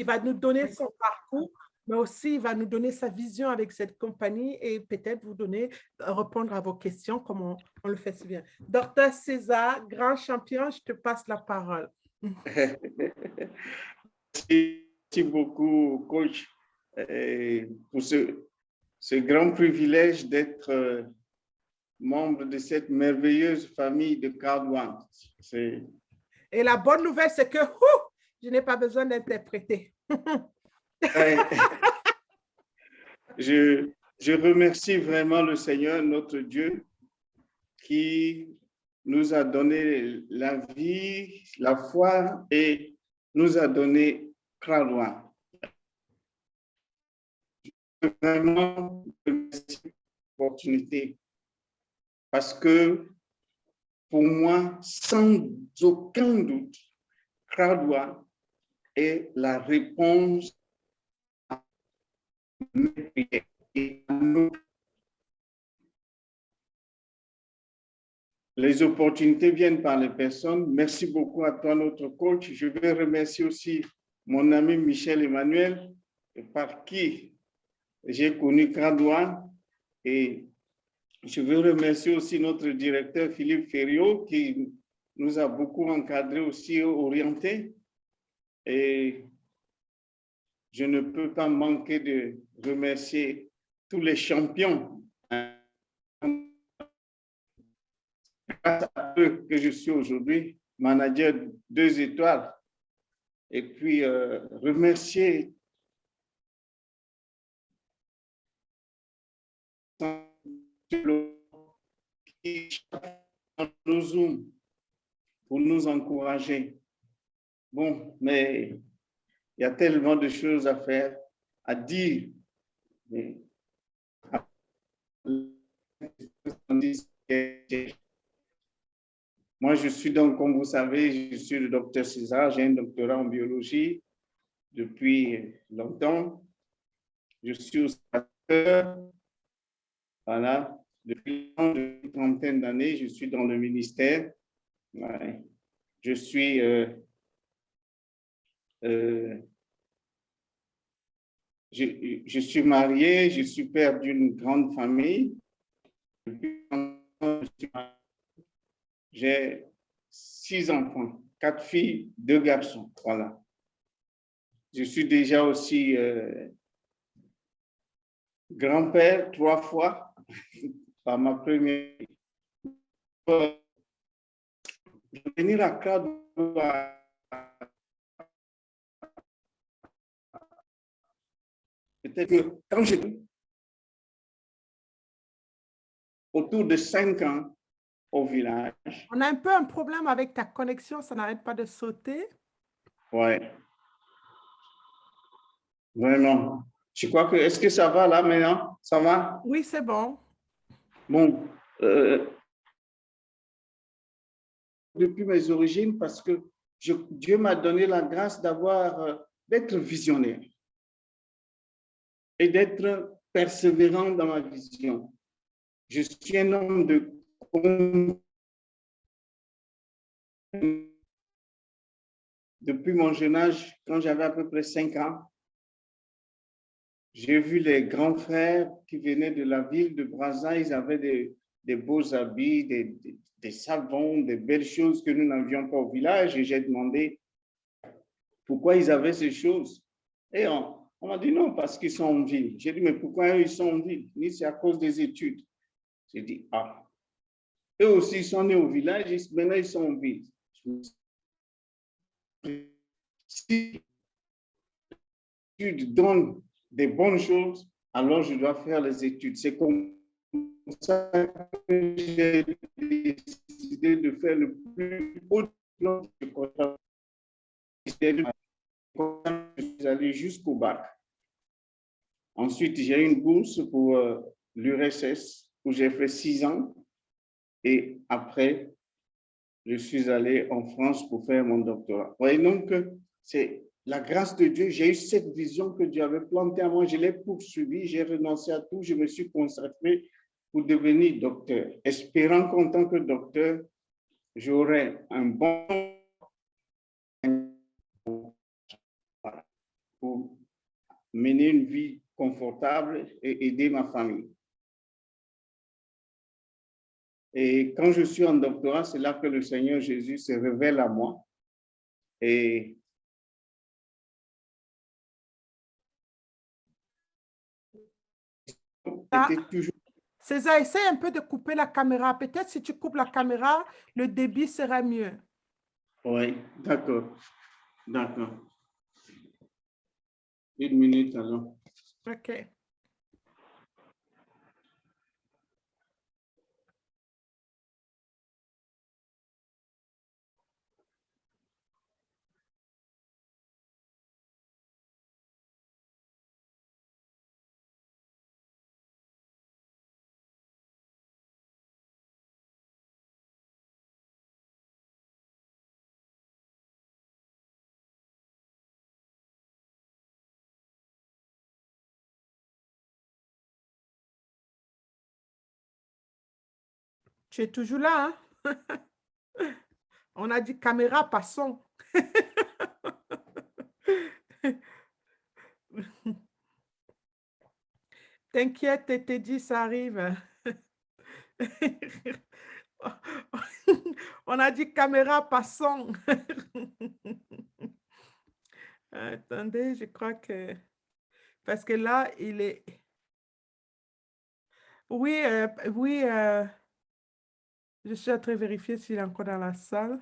Il va nous donner son parcours, mais aussi il va nous donner sa vision avec cette compagnie et peut-être vous donner, répondre à vos questions comme on le fait si bien. Docteur César, grand champion, je te passe la parole. Merci beaucoup, coach, pour ce grand privilège d'être membre de cette merveilleuse famille de Cardone. Et la bonne nouvelle, c'est que je n'ai pas besoin d'interpréter. Je remercie vraiment le Seigneur, notre Dieu, qui nous a donné la vie, la foi et nous a donné Cardone. Vraiment, cette opportunité parce que pour moi, sans aucun doute, Cardone est la réponse à mes prières et à nos. Les opportunités viennent par les personnes. Merci beaucoup à toi, notre coach. Je vais remercier aussi mon ami Michel Emmanuel, par qui j'ai connu Cardone. Et je veux remercier aussi notre directeur Philippe Ferriot, qui nous a beaucoup encadrés aussi, orientés. Et je ne peux pas manquer de remercier tous les champions. Grâce à eux que je suis aujourd'hui manager 2 étoiles. Et puis remercier nos Zoom pour nous encourager. Bon, mais il y a tellement de choses à faire, à dire. Mais moi, je suis donc, comme vous savez, je suis le docteur César, j'ai un doctorat en biologie depuis longtemps. Je suis aussi acteur. Voilà, depuis une trentaine d'années, je suis dans le ministère. Ouais. Je suis je suis marié, je suis père d'une grande famille. J'ai 6 enfants, 4 filles, 2 garçons. Voilà. Je suis déjà aussi grand-père 3 fois par ma première. Je vais venir à Cardone peut-être que quand j'étais autour de 5 ans au village. On a un peu un problème avec ta connexion, ça n'arrête pas de sauter. Oui. Vraiment. Je crois que, est-ce que ça va là maintenant? Ça va? Oui, c'est bon. Bon, depuis mes origines, parce que Dieu m'a donné la grâce d'être visionnaire et d'être persévérant dans ma vision. Je suis un homme de depuis mon jeune âge, quand j'avais à peu près 5 ans, j'ai vu les grands frères qui venaient de la ville de Brazza, ils avaient des beaux habits, des savons, des belles choses que nous n'avions pas au village. Et j'ai demandé pourquoi ils avaient ces choses. Et on m'a dit non, parce qu'ils sont en ville. J'ai dit, mais pourquoi eux, ils sont en ville? Ni c'est à cause des études. J'ai dit, ah. Eux aussi, ils sont nés au village, maintenant ils sont en ville. Si l'étude donne des bonnes choses, alors je dois faire les études. C'est comme ça que j'ai décidé de faire le plus haut plan de comptable. Je suis allé jusqu'au bac. Ensuite, j'ai eu une bourse pour l'URSS où j'ai fait 6 ans. Et après, je suis allé en France pour faire mon doctorat. Vous voyez donc, c'est la grâce de Dieu. J'ai eu cette vision que Dieu avait plantée à moi. Je l'ai poursuivie, j'ai renoncé à tout. Je me suis consacré pour devenir docteur, espérant qu'en tant que docteur, j'aurai un bon. Voilà. pour mener une vie confortable et aider ma famille. Et quand je suis en doctorat, c'est là que le Seigneur Jésus se révèle à moi. Et était toujours... César, essaye un peu de couper la caméra. Peut-être si tu coupes la caméra, le débit sera mieux. Oui, d'accord. D'accord. 1 minute alors. OK. Tu es toujours là, hein? On a dit caméra, passons. T'inquiète, Teddy, ça arrive. On a dit caméra, passons. Attendez, je crois que... Parce que là, il est... Oui, oui, je suis en train de vérifier s'il est encore dans la salle.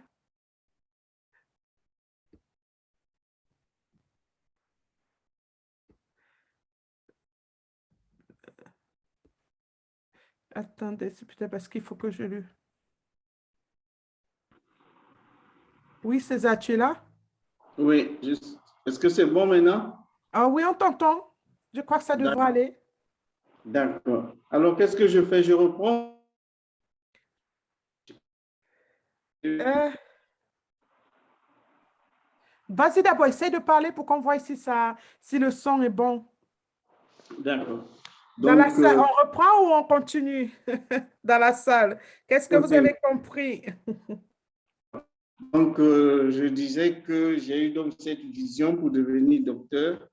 Attendez, c'est peut-être parce qu'il faut que je lui... Oui, César, tu es là? Oui, est-ce que c'est bon maintenant? Ah oui, on t'entend. Je crois que ça devrait aller. D'accord. Alors, qu'est-ce que je fais? Je reprends. Vas-y d'abord, essaye de parler pour qu'on voit si, si le son est bon. D'accord. Dans la Donc, salle, on reprend ou on continue dans la salle? Qu'est-ce que vous avez compris? Donc, je disais que j'ai eu donc cette vision pour devenir docteur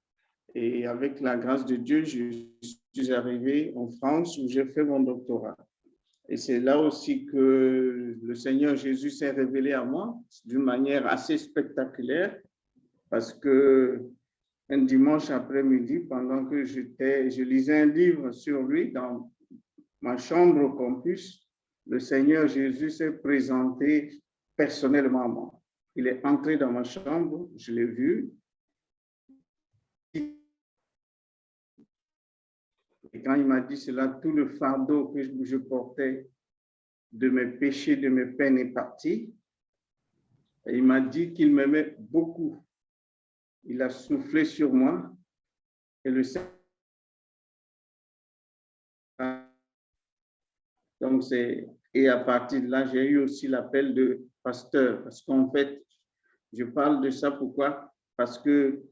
et avec la grâce de Dieu, je suis arrivé en France où j'ai fait mon doctorat. Et c'est là aussi que le Seigneur Jésus s'est révélé à moi d'une manière assez spectaculaire parce que un dimanche après-midi, pendant que je lisais un livre sur lui dans ma chambre au campus, le Seigneur Jésus s'est présenté personnellement à moi. Il est entré dans ma chambre, je l'ai vu. Et quand il m'a dit cela, tout le fardeau que je portais de mes péchés, de mes peines est parti. Et il m'a dit qu'il m'aimait beaucoup. Il a soufflé sur moi et le Seigneur. Donc, et à partir de là, j'ai eu aussi l'appel de pasteur parce qu'en fait, je parle de ça pourquoi? Parce que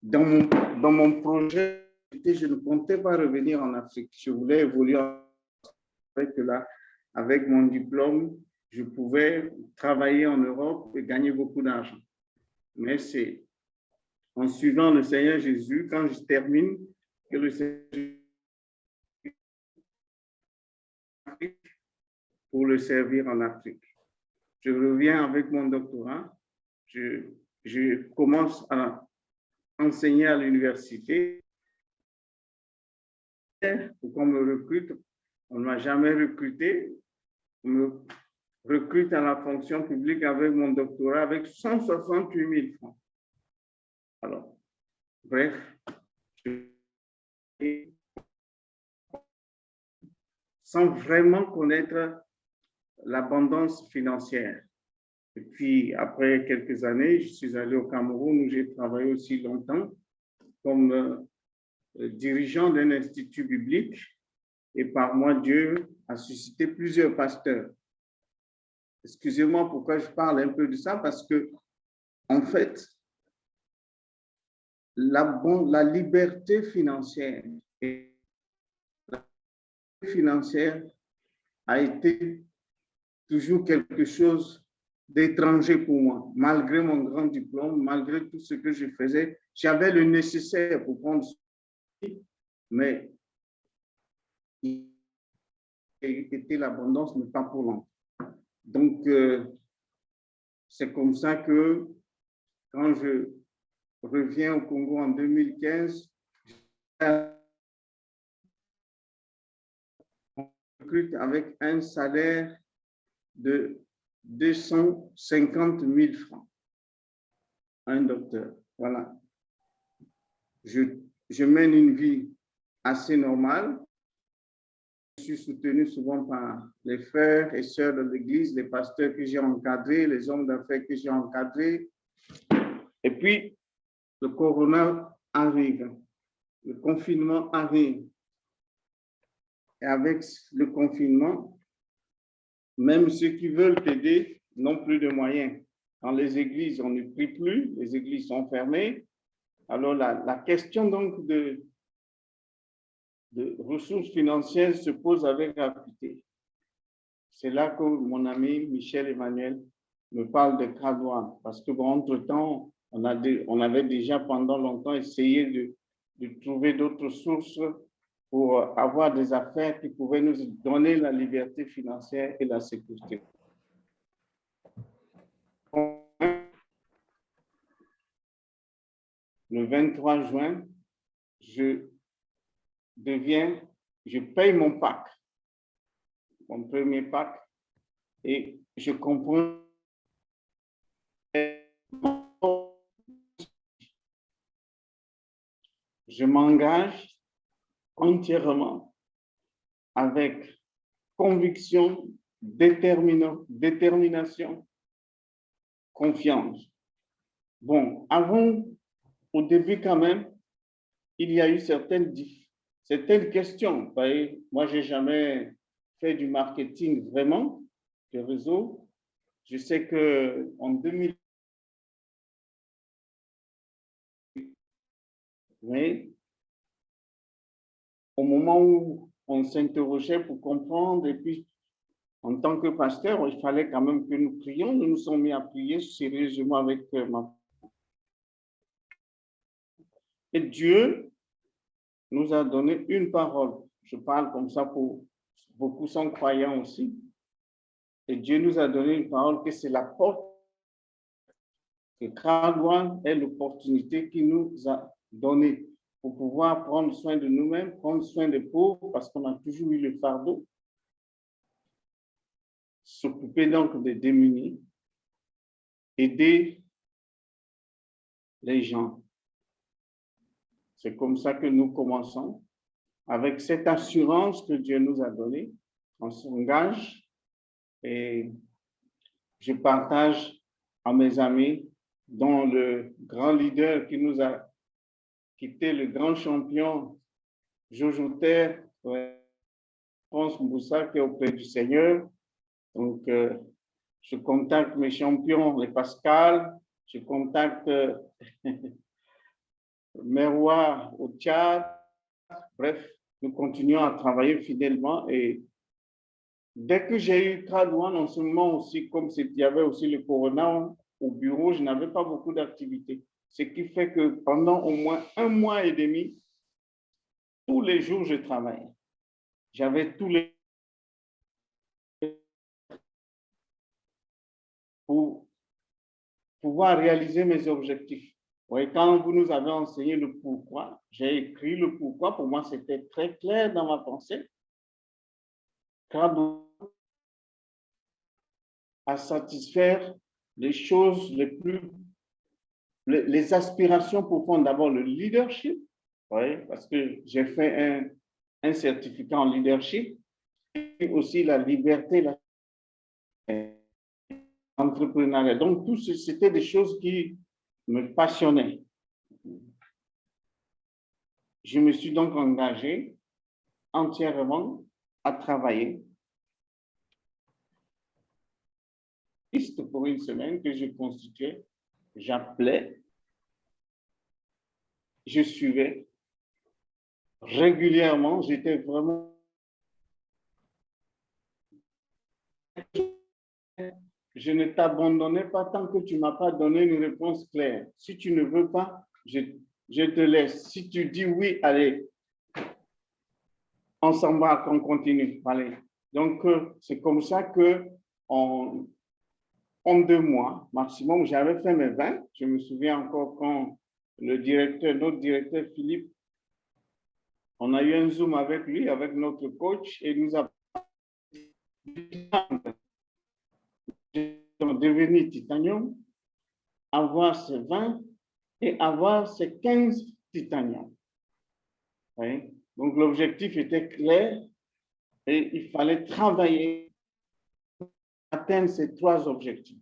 dans mon projet, je ne comptais pas revenir en Afrique. Je voulais évoluer en Afrique là. Avec mon diplôme, je pouvais travailler en Europe et gagner beaucoup d'argent. Mais c'est en suivant le Seigneur Jésus, quand je termine, que le Seigneur pour le servir en Afrique. Je reviens avec mon doctorat. Je commence à enseigner à l'université. Pour qu'on me recrute, on ne m'a jamais recruté. On me recrute à la fonction publique avec mon doctorat avec 168 000 francs. Alors, bref, sans vraiment connaître l'abondance financière. Et puis, après quelques années, je suis allé au Cameroun où j'ai travaillé aussi longtemps comme dirigeant d'un institut biblique. Et par moi, Dieu a suscité plusieurs pasteurs. Excusez-moi pourquoi je parle un peu de ça, parce que, en fait, la liberté financière a été toujours quelque chose d'étranger pour moi. Malgré mon grand diplôme, malgré tout ce que je faisais, j'avais le nécessaire pour prendre soin, mais il était l'abondance, mais pas pour longtemps. Donc, c'est comme ça que quand je reviens au Congo en 2015, on recrute avec un salaire de 250 000 francs. Un docteur, voilà. Je mène une vie assez normale. Je suis soutenu souvent par les frères et sœurs de l'Église, les pasteurs que j'ai encadrés, les hommes d'affaires que j'ai encadrés. Et puis, le corona arrive, le confinement arrive. Et avec le confinement, même ceux qui veulent t'aider n'ont plus de moyens. Dans les églises, on ne prie plus, les églises sont fermées. Alors, la question donc de ressources financières se pose avec acuité. C'est là que mon ami Michel Emmanuel me parle de Cradouane, parce que entre-temps, on avait déjà pendant longtemps essayé de trouver d'autres sources pour avoir des affaires qui pouvaient nous donner la liberté financière et la sécurité. Le 23 juin, je paye mon PAC, mon premier PAC, et je comprends je m'engage entièrement avec conviction, détermination, confiance. Bon, au début quand même, il y a eu certaines questions. Vous voyez, moi, je n'ai jamais fait du marketing vraiment, de réseau. Je sais qu'en 2000, mais au moment où on s'interrogeait pour comprendre, et puis en tant que pasteur, il fallait quand même que nous prions. Nous nous sommes mis à prier sérieusement avec ma... Et Dieu nous a donné une parole. Je parle comme ça pour beaucoup sont croyants aussi. Et Dieu nous a donné une parole que c'est la porte, que Cradouane est l'opportunité qu'il nous a donnée pour pouvoir prendre soin de nous-mêmes, prendre soin des pauvres, parce qu'on a toujours eu le fardeau, s'occuper donc des démunis, aider les gens. C'est comme ça que nous commençons, avec cette assurance que Dieu nous a donnée. On s'engage et je partage à mes amis, dont le grand leader qui nous a quitté, le grand champion Jojo Terre, France Moussa, qui est auprès du Seigneur. Donc, je contacte mes champions, les Pascal, je contacte Merwa au Tchad. Bref, nous continuons à travailler fidèlement et dès que j'ai eu Cradouane, en ce moment aussi, comme il y avait aussi le corona au bureau, je n'avais pas beaucoup d'activités. Ce qui fait que pendant au moins 1 mois et demi, tous les jours, je travaillais. J'avais tous les... pour pouvoir réaliser mes objectifs. Oui, quand vous nous avez enseigné le pourquoi, j'ai écrit le pourquoi. Pour moi, c'était très clair dans ma pensée. Cradouane à satisfaire les choses les aspirations profondes. D'abord, le leadership, oui, parce que j'ai fait un certificat en leadership, et aussi la liberté, l'entrepreneuriat. Donc, tout c'était des choses qui me passionnaient. Je me suis donc engagé entièrement à travailler pour une semaine que je constituais, j'appelais, je suivais régulièrement, j'étais vraiment je ne t'abandonnerai pas tant que tu ne m'as pas donné une réponse claire. Si tu ne veux pas, je te laisse. Si tu dis oui, allez, on s'en va, on continue. Allez. Donc, c'est comme ça que en 2 mois maximum, j'avais fait mes 20. Je me souviens encore quand notre directeur Philippe, on a eu un Zoom avec lui, avec notre coach, et nous a devenu titanium, avoir ses 20 et avoir ses 15 titanium. Oui. Donc, l'objectif était clair et il fallait travailler pour atteindre ces 3 objectifs.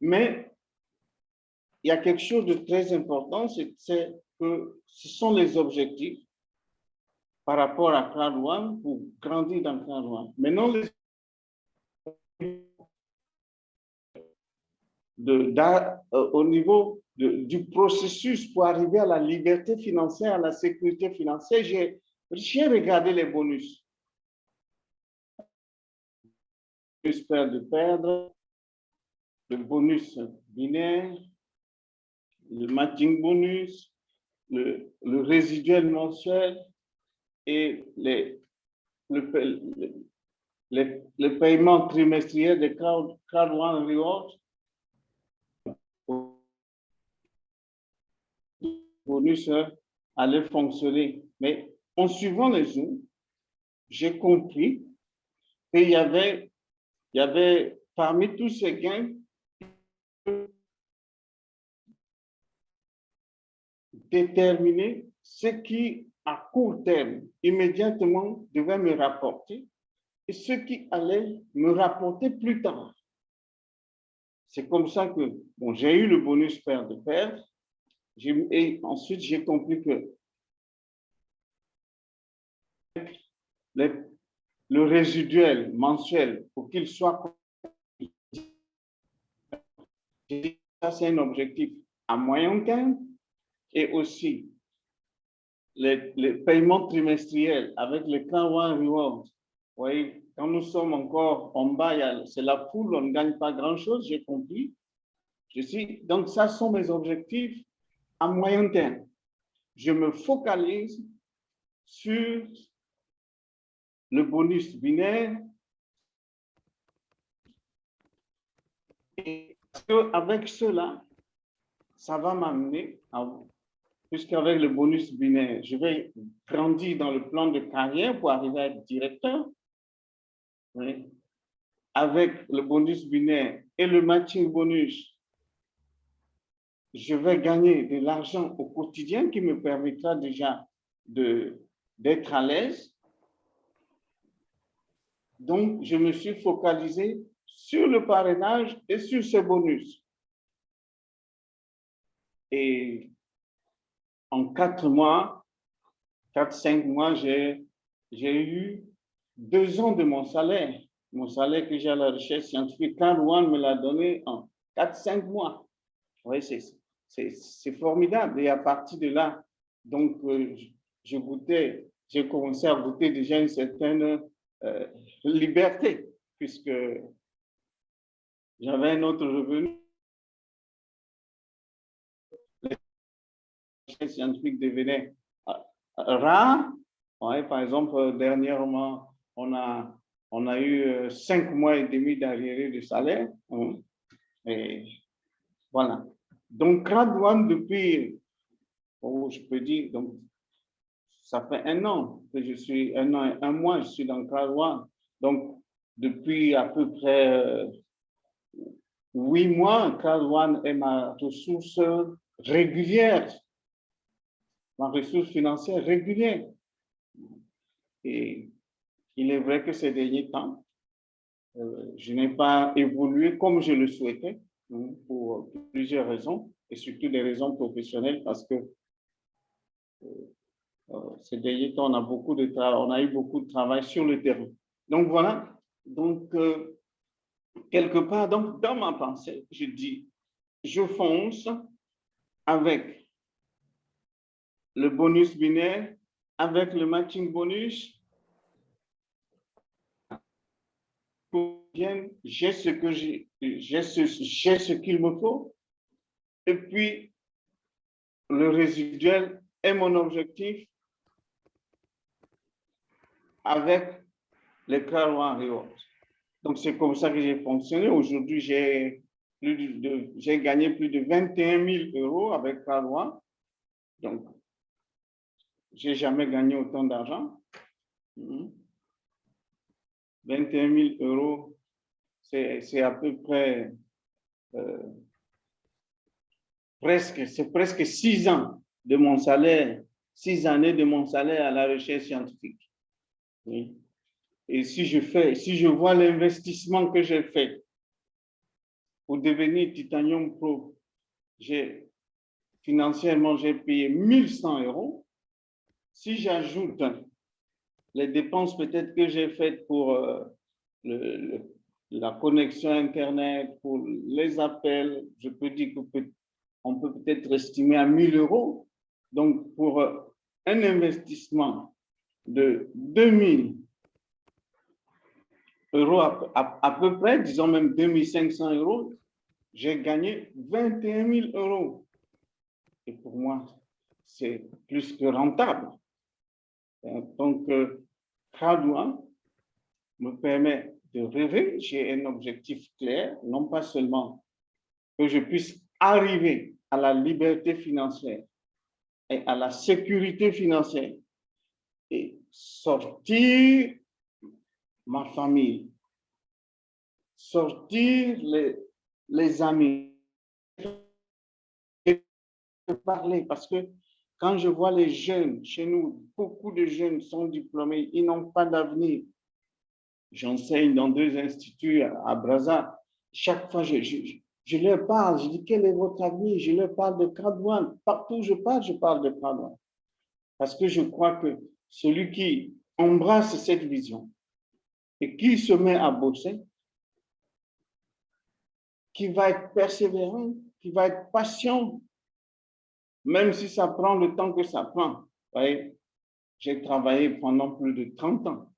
Mais il y a quelque chose de très important, c'est que ce sont les objectifs par rapport à Cloud One pour grandir dans Cloud One. Maintenant, au niveau du processus pour arriver à la liberté financière, à la sécurité financière, j'ai regardé les bonus. Le bonus de perdre, le bonus binaire, le matching bonus, le résiduel mensuel et le paiement trimestriel de Cloud One Reward. Bonus allait fonctionner. Mais en suivant les Zooms, j'ai compris qu'il y avait parmi tous ces gains déterminer ce qui, à court terme, immédiatement devait me rapporter et ce qui allait me rapporter plus tard. C'est comme ça que j'ai eu le bonus paire de paire. Et ensuite, j'ai compris que le résiduel mensuel, pour qu'il soit, ça c'est un objectif à moyen terme, et aussi les paiements trimestriels avec le Cloud One Reward. Vous voyez, quand nous sommes encore en bas, c'est la poule, on ne gagne pas grand-chose, j'ai compris. Donc, ça sont mes objectifs à moyen terme. Je me focalise sur le bonus binaire et avec cela, ça va m'amener à, puisqu'avec le bonus binaire, je vais grandir dans le plan de carrière pour arriver à être directeur. Oui. Avec le bonus binaire et le matching bonus, je vais gagner de l'argent au quotidien qui me permettra déjà d'être à l'aise. Donc, je me suis focalisé sur le parrainage et sur ces bonus. Et en 4 mois, 4-5 mois, j'ai eu 2 ans de mon salaire. Mon salaire que j'ai à la recherche scientifique, Cloud One me l'a donné en 4-5 mois. Oui, c'est formidable. Et à partir de là, donc, j'ai commencé à goûter déjà une certaine liberté, puisque j'avais un autre revenu. Les scientifiques devenaient rares. Ouais, par exemple, dernièrement, on a eu 5 mois et demi d'arriérés de salaire. Et voilà. Donc, Cloud One, depuis, je peux dire, donc, ça fait 1 an que je suis, 1 an et 1 mois, je suis dans Cloud One. Donc, depuis à peu près 8 mois, Cloud One est ma ressource régulière, ma ressource financière régulière. Et il est vrai que ces derniers temps, je n'ai pas évolué comme je le souhaitais, pour plusieurs raisons, et surtout des raisons professionnelles, parce que ces derniers temps, on a eu beaucoup de travail sur le terrain. Donc voilà, donc quelque part, donc dans ma pensée, je dis, je fonce avec le bonus binaire, avec le matching bonus, j'ai ce que j'ai ce qu'il me faut. Et puis, le résiduel est mon objectif avec les Car One Rewards. Donc, c'est comme ça que j'ai fonctionné. Aujourd'hui, j'ai gagné plus de 21 000 euros avec Car One. Donc, je n'ai jamais gagné autant d'argent. 21 000 euros, c'est à peu près presque 6 ans de mon salaire, 6 années de mon salaire à la recherche scientifique. Oui. Et si je vois l'investissement que j'ai fait pour devenir Titanium Pro, financièrement, j'ai payé 1 100 euros. Si j'ajoute les dépenses peut-être que j'ai faites pour la connexion Internet, pour les appels, je peux dire qu'on peut peut-être estimer à 1 000 euros. Donc, pour un investissement de 2 000 euros à peu près, disons même 2 500 euros, j'ai gagné 21 000 euros. Et pour moi, c'est plus que rentable. Donc, Car One me permet de rêver. J'ai un objectif clair, non pas seulement que je puisse arriver à la liberté financière et à la sécurité financière et sortir ma famille, sortir les amis, et parler, parce que quand je vois les jeunes chez nous, beaucoup de jeunes sont diplômés, ils n'ont pas d'avenir. J'enseigne dans 2 instituts à Brazza. Chaque fois, je leur parle, je dis quel est votre avenir, je leur parle de Car One. Partout où je parle de Car One. Parce que je crois que celui qui embrasse cette vision et qui se met à bosser, qui va être persévérant, qui va être patient, même si ça prend le temps que ça prend. Vous voyez, j'ai travaillé pendant plus de 30 ans.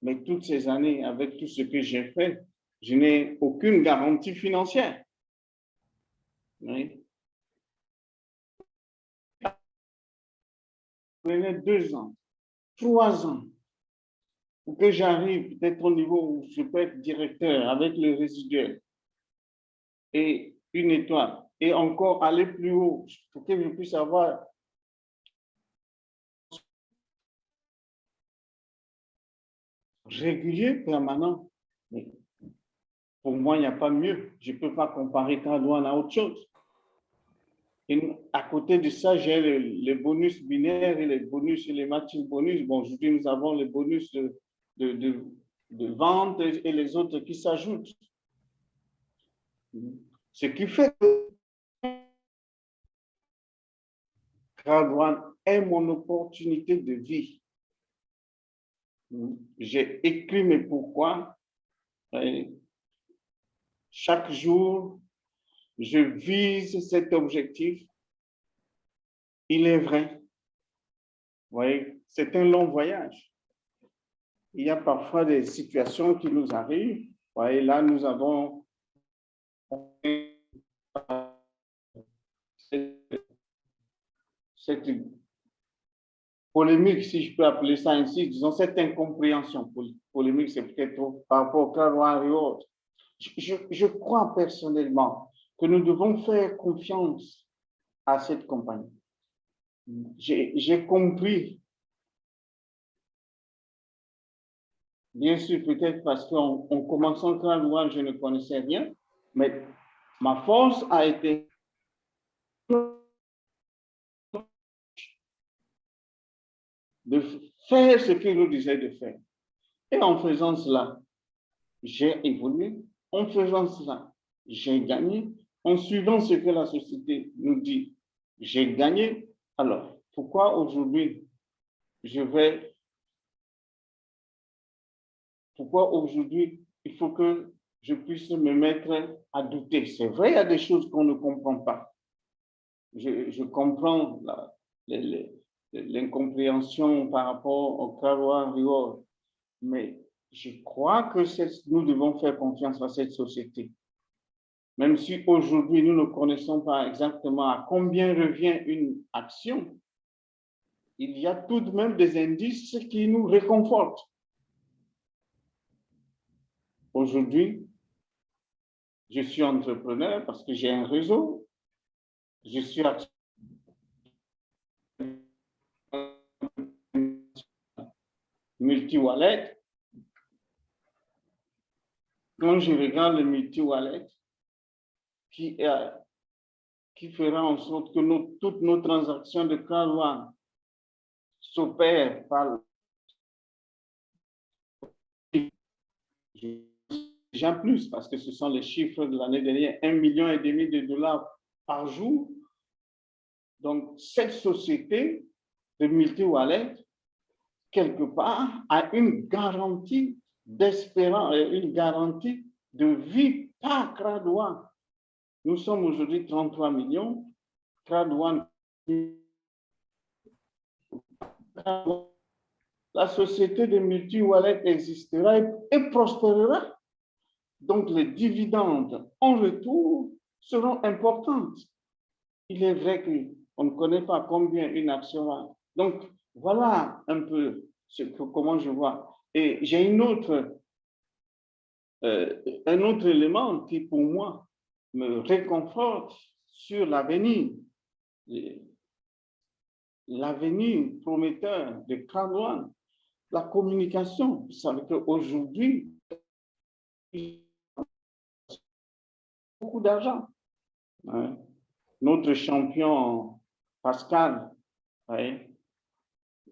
Mais toutes ces années, avec tout ce que j'ai fait, je n'ai aucune garantie financière. Oui. Ça prenait 2 ans, 3 ans pour que j'arrive peut-être au niveau où je peux être directeur avec le résiduel et une étoile et encore aller plus haut pour que je puisse avoir régulier, permanent. Mais pour moi, il n'y a pas mieux. Je ne peux pas comparer Car One à autre chose. Et à côté de ça, j'ai les bonus binaires et les bonus et les matching bonus. Bon, aujourd'hui, nous avons les bonus de vente et les autres qui s'ajoutent. Ce qui fait que Car One est mon opportunité de vie. J'ai écrit mes pourquoi. Chaque jour, je vise cet objectif. Il est vrai. Vous voyez, c'est un long voyage. Il y a parfois des situations qui nous arrivent. Vous voyez, là, nous avons cette polémique, si je peux appeler ça ainsi, disons cette incompréhension. Polémique, c'est peut-être par rapport au Car One Rewards. Je crois personnellement que nous devons faire confiance à cette compagnie. J'ai compris, bien sûr, peut-être parce qu'en commençant Car One, je ne connaissais rien, mais ma force a été de faire ce qu'il nous disait de faire. Et en faisant cela, j'ai évolué. En faisant cela, j'ai gagné. En suivant ce que la société nous dit, j'ai gagné. Alors, pourquoi aujourd'hui pourquoi aujourd'hui il faut que je puisse me mettre à douter? C'est vrai, il y a des choses qu'on ne comprend pas. Je comprends l'incompréhension par rapport au Car One Reward, mais je crois que nous devons faire confiance à cette société. Même si aujourd'hui, nous ne connaissons pas exactement à combien revient une action, il y a tout de même des indices qui nous réconfortent. Aujourd'hui, je suis entrepreneur parce que j'ai un réseau. Je suis multi-wallet. Quand je regarde le multi-wallet, qui fera en sorte que toutes nos transactions de CrowdOne s'opèrent par déjà plus, parce que ce sont les chiffres de l'année dernière, 1,5 million de dollars par jour. Donc, cette société de multi-wallet, quelque part, a une garantie d'espérance, une garantie de vie par CrowdOne. Nous sommes aujourd'hui 33 millions. CrowdOne, la société de multi-wallet existera et prospérera. Donc, les dividendes en retour seront importantes. Il est vrai qu'on ne connaît pas combien une action va. Donc, voilà un peu comment je vois. Et j'ai un autre élément qui, pour moi, me réconforte sur l'avenir. L'avenir prometteur de CrowdOne, la communication. Vous savez qu'aujourd'hui, beaucoup d'argent. Hein. Notre champion Pascal,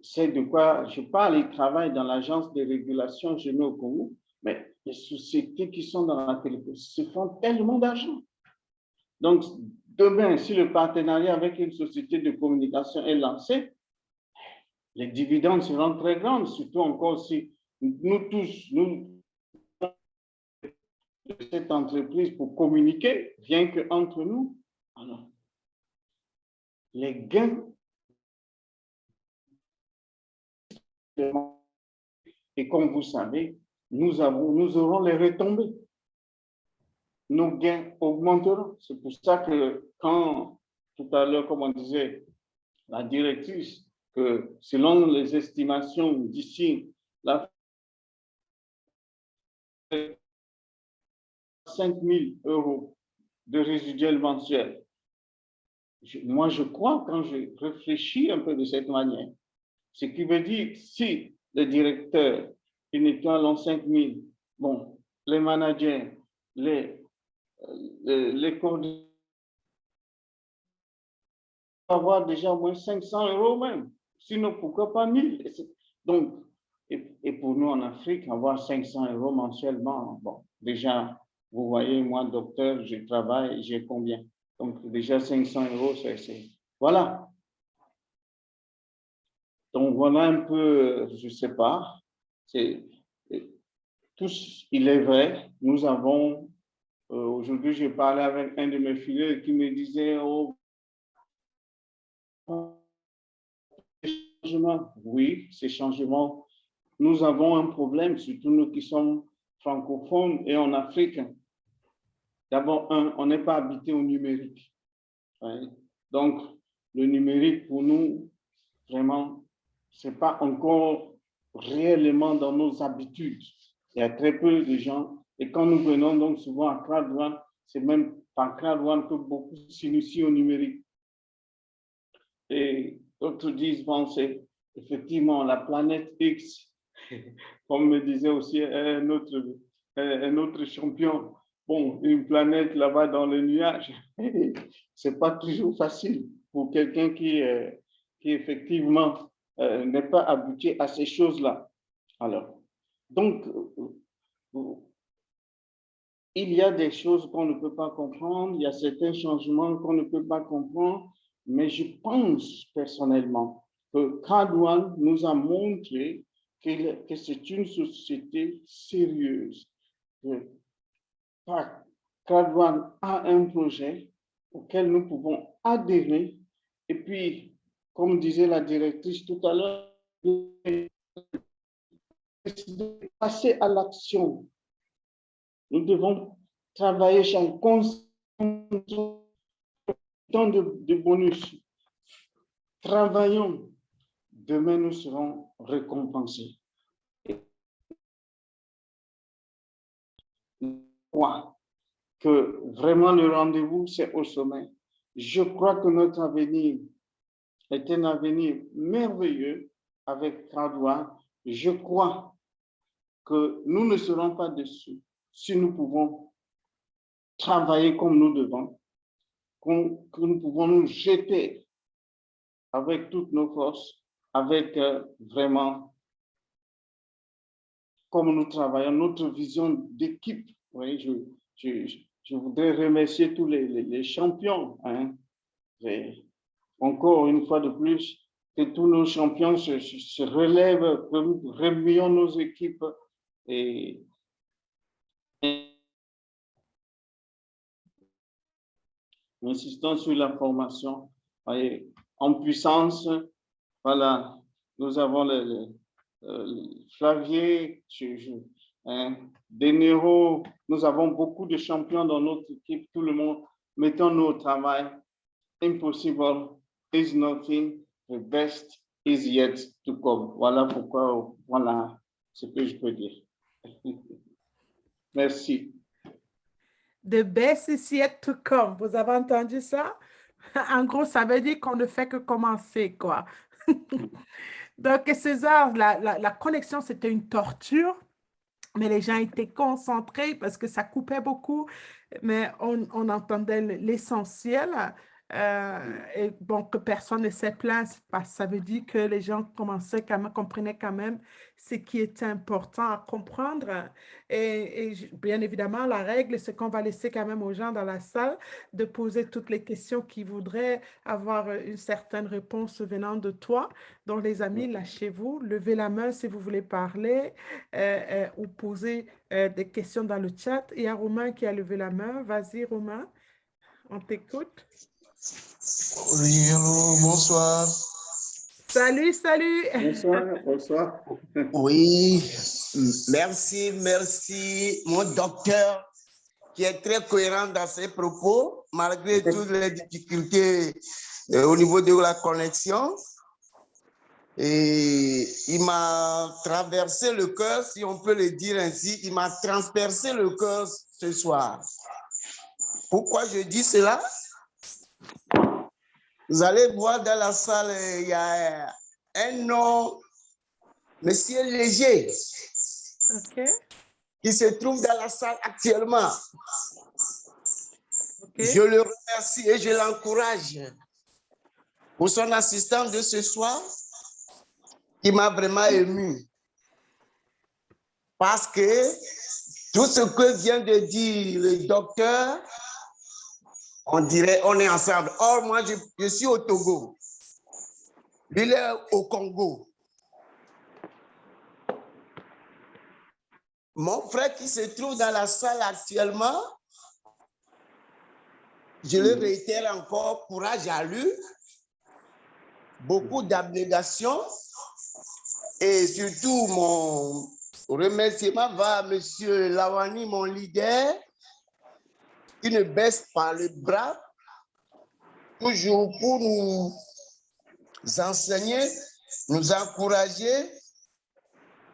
c'est de quoi je parle, il travaille dans l'agence de régulation chez nous au Congo, mais les sociétés qui sont dans la télé se font tellement d'argent. Donc, demain, si le partenariat avec une société de communication est lancé, les dividendes seront très grands, surtout encore si nous tous, cette entreprise pour communiquer, rien qu'entre nous, alors, les gains, et comme vous savez, nous aurons les retombées. Nos gains augmenteront. C'est pour ça que quand, tout à l'heure, comme on disait, la directrice, que selon les estimations d'ici, la 5 000 € de résiduel mensuel. Moi, je crois, quand je réfléchis un peu de cette manière, ce qui veut dire, si le directeur, une étoile en 5 000, bon, les managers, les coordinateurs, avoir déjà au moins 500 € même. Sinon, pourquoi pas 1000? Donc, et pour nous en Afrique, avoir 500 € mensuellement, bon, déjà, vous voyez, moi, docteur, je travaille, j'ai combien? Donc, déjà 500 €, c'est. Voilà. Donc, voilà un peu, je ne sais pas, tous, il est vrai, nous avons, aujourd'hui, j'ai parlé avec un de mes filets qui me disait, oh, oui, ces changements, nous avons un problème, surtout nous qui sommes francophones et en Afrique. D'abord, on n'est pas habitué au numérique. Hein? Donc, le numérique, pour nous, vraiment, ce n'est pas encore réellement dans nos habitudes. Il y a très peu de gens. Et quand nous venons donc souvent à CrowdOne, c'est même par CrowdOne que beaucoup s'initient au numérique. Et d'autres disent, bon, c'est effectivement la planète X, comme me disait aussi un autre champion. Bon, une planète là-bas dans les nuages, c'est pas toujours facile pour quelqu'un qui effectivement n'est pas habitué à ces choses-là. Alors, donc, il y a des choses qu'on ne peut pas comprendre, il y a certains changements qu'on ne peut pas comprendre, mais je pense personnellement que CrowdOne nous a montré que c'est une société sérieuse. CrowdOne a un projet auquel nous pouvons adhérer. Et puis, comme disait la directrice tout à l'heure, décidé de passer à l'action. Nous devons travailler chaque temps de bonus. Travaillons. Demain, nous serons récompensés. Je crois que vraiment le rendez-vous, c'est au sommet. Je crois que notre avenir est un avenir merveilleux avec Tradois. Je crois que nous ne serons pas déçus si nous pouvons travailler comme nous devons, que nous pouvons nous jeter avec toutes nos forces, avec vraiment, comme nous travaillons, notre vision d'équipe. Oui, je voudrais remercier tous les champions. Hein. Encore une fois de plus, que tous nos champions se relèvent, que nous remuons nos équipes et insistons sur la formation. Voyez, en puissance, voilà, nous avons Flavier, Denero, nous avons beaucoup de champions dans notre équipe, tout le monde, mettons-nous au travail. Impossible is nothing, the best is yet to come. Voilà pourquoi, voilà ce que je peux dire. Merci. The best is yet to come. Vous avez entendu ça? En gros, ça veut dire qu'on ne fait que commencer, quoi. Donc, César, la connexion, c'était une torture, mais les gens étaient concentrés parce que ça coupait beaucoup, mais on entendait l'essentiel. Et bon, que personne ne s'est plaint, ça veut dire que les gens comprenaient quand même ce qui était important à comprendre. Bien évidemment, la règle, c'est qu'on va laisser quand même aux gens dans la salle de poser toutes les questions qu'ils voudraient avoir une certaine réponse venant de toi. Donc, les amis, lâchez-vous, levez la main si vous voulez parler ou poser des questions dans le chat. Il y a Romain qui a levé la main. Vas-y, Romain, on t'écoute. Oui, hello, bonsoir. Salut, salut. Bonsoir, bonsoir. Oui, merci, mon docteur qui est très cohérent dans ses propos, malgré toutes les difficultés au niveau de la connexion. Et il m'a traversé le cœur, si on peut le dire ainsi, il m'a transpercé le cœur ce soir. Pourquoi je dis cela? Vous allez voir dans la salle, il y a un nom, Monsieur Léger, qui se trouve dans la salle actuellement. Je le remercie et je l'encourage pour son assistance de ce soir, qui m'a vraiment ému. Parce que tout ce que vient de dire le docteur, on dirait on est ensemble. Or, moi, je suis au Togo. Lui, il est au Congo. Mon frère qui se trouve dans la salle actuellement, je le réitère encore, courage à lui, beaucoup d'abnégation et surtout mon remerciement va à M. Lawani, mon leader, qui ne baisse pas le bras, toujours pour nous enseigner, nous encourager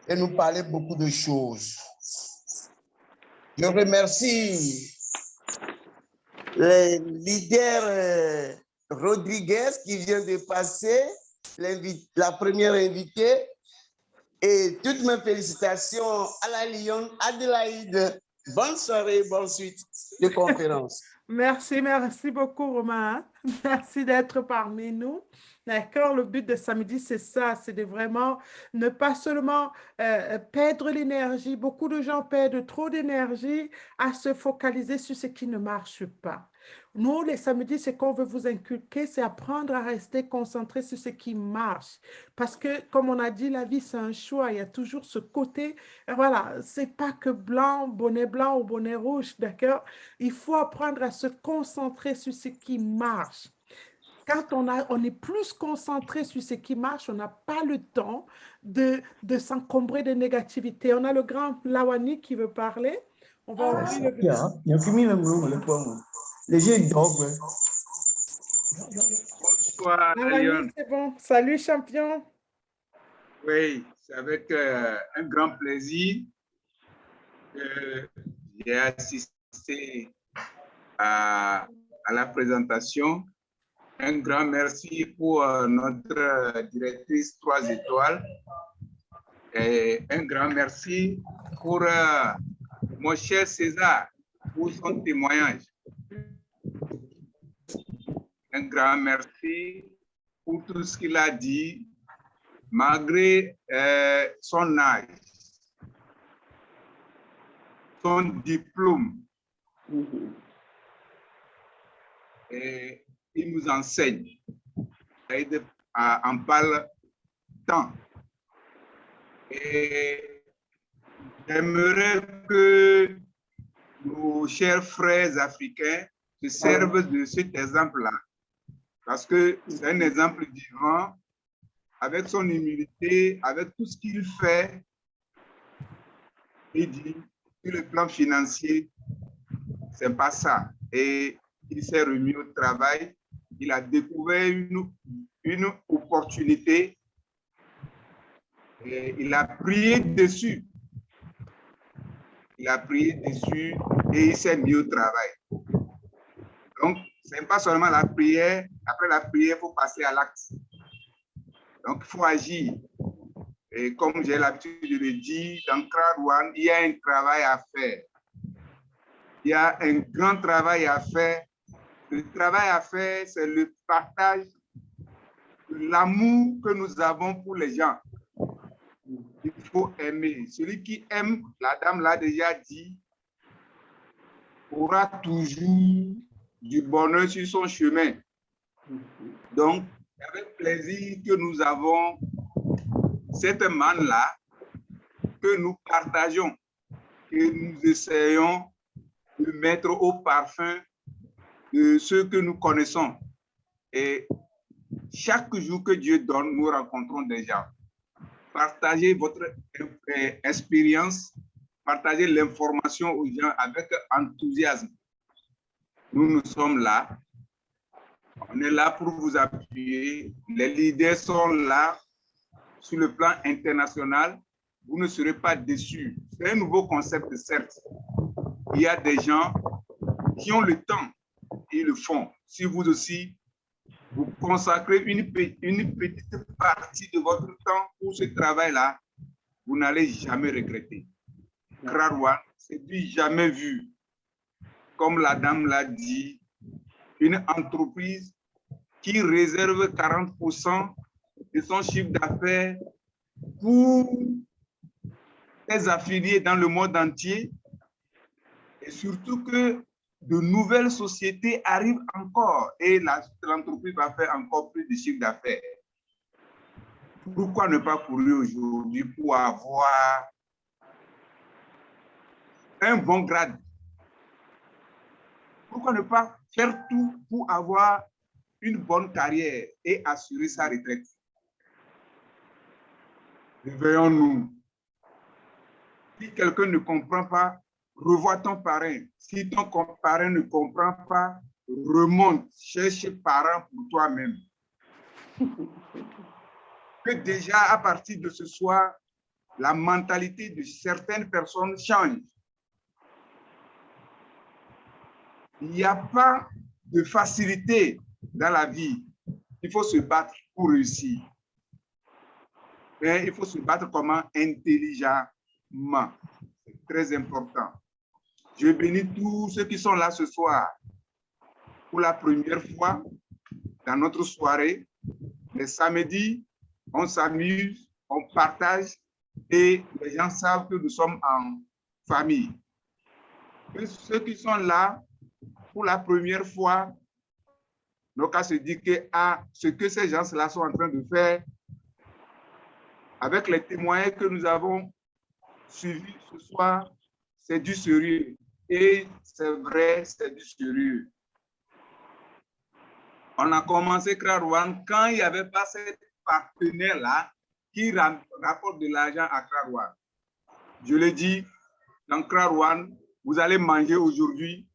et nous parler beaucoup de choses. Je remercie le leader Rodriguez qui vient de passer, la première invitée, et toutes mes félicitations à la Lyon Adélaïde. Bonne soirée, bonne suite de conférence. Merci beaucoup, Romain. Merci d'être parmi nous. D'accord, le but de samedi, c'est ça, c'est de vraiment ne pas seulement perdre l'énergie. Beaucoup de gens perdent trop d'énergie à se focaliser sur ce qui ne marche pas. Nous, les samedis, ce qu'on veut vous inculquer, c'est apprendre à rester concentré sur ce qui marche. Parce que, comme on a dit, la vie, c'est un choix. Il y a toujours ce côté, voilà, c'est pas que blanc ou bonnet rouge, d'accord? Il faut apprendre à se concentrer sur ce qui marche. quand on est plus concentré sur ce qui marche, on n'a pas le temps de s'encombrer de négativité. On a le grand Lawani qui veut parler. On va ouvrir le... Bonsoir, Lawani, Lyon. c'est bon. Salut, champion. Oui, c'est avec un grand plaisir que j'ai assisté à la présentation. Un grand merci pour notre directrice 3 étoiles et un grand merci pour mon cher César pour son témoignage. Un grand merci pour tout ce qu'il a dit, malgré son âge, son diplôme. Et il nous enseigne. Il en parle tant. Et j'aimerais que nos chers frères africains se servent de cet exemple-là. Parce que c'est un exemple vivant, avec son humilité, avec tout ce qu'il fait. Il dit, sur le plan financier, c'est pas ça. Et il s'est remis au travail. Il a découvert une opportunité. Et il a prié dessus. Il a prié dessus et il s'est mis au travail. Donc, ce n'est pas seulement la prière. Après la prière, il faut passer à l'acte. Donc, il faut agir. Et comme j'ai l'habitude de le dire, dans Crowd, il y a un travail à faire. Il y a un grand travail à faire. Le travail à faire, c'est le partage de l'amour que nous avons pour les gens. Il faut aimer. Celui qui aime, la dame l'a déjà dit, aura toujours du bonheur sur son chemin. Donc, c'est avec plaisir que nous avons cette manne-là, que nous partageons, que nous essayons de mettre au parfum de ceux que nous connaissons. Et chaque jour que Dieu donne, nous rencontrons des gens. Partagez votre expérience, partagez l'information aux gens avec enthousiasme. Nous sommes là. On est là pour vous appuyer. Les leaders sont là sur le plan international. Vous ne serez pas déçus. C'est un nouveau concept, certes. Il y a des gens qui ont le temps et ils le font. Si vous aussi, vous consacrez une petite partie de votre temps pour ce travail-là, vous n'allez jamais regretter. Crarwa, c'est du jamais vu. Comme la dame l'a dit, une entreprise qui réserve 40% de son chiffre d'affaires pour ses affiliés dans le monde entier, et surtout que de nouvelles sociétés arrivent encore et l'entreprise va faire encore plus de chiffre d'affaires. Pourquoi ne pas courir aujourd'hui pour avoir un bon grade? Pourquoi ne pas faire tout pour avoir une bonne carrière et assurer sa retraite? Réveillons-nous. Si quelqu'un ne comprend pas, revois ton parrain. Si ton parrain ne comprend pas, remonte, cherche parent pour toi-même. Que déjà, à partir de ce soir, la mentalité de certaines personnes change. Il n'y a pas de facilité dans la vie. Il faut se battre pour réussir. Mais il faut se battre comment? Intelligemment. C'est très important. Je bénis tous ceux qui sont là ce soir pour la première fois dans notre soirée. Les samedis, on s'amuse, on partage et les gens savent que nous sommes en famille. Et ceux qui sont là pour la première fois, n'ont qu'à se dire que ce que ces gens-là sont en train de faire, avec les témoignages que nous avons suivis ce soir, c'est du sérieux. Et c'est vrai, c'est du sérieux. On a commencé Kra-Rouen quand il n'y avait pas cet partenaire-là qui rapporte de l'argent à Kra-Rouen. Je l'ai dit, dans Kra-Rouen, vous allez manger aujourd'hui,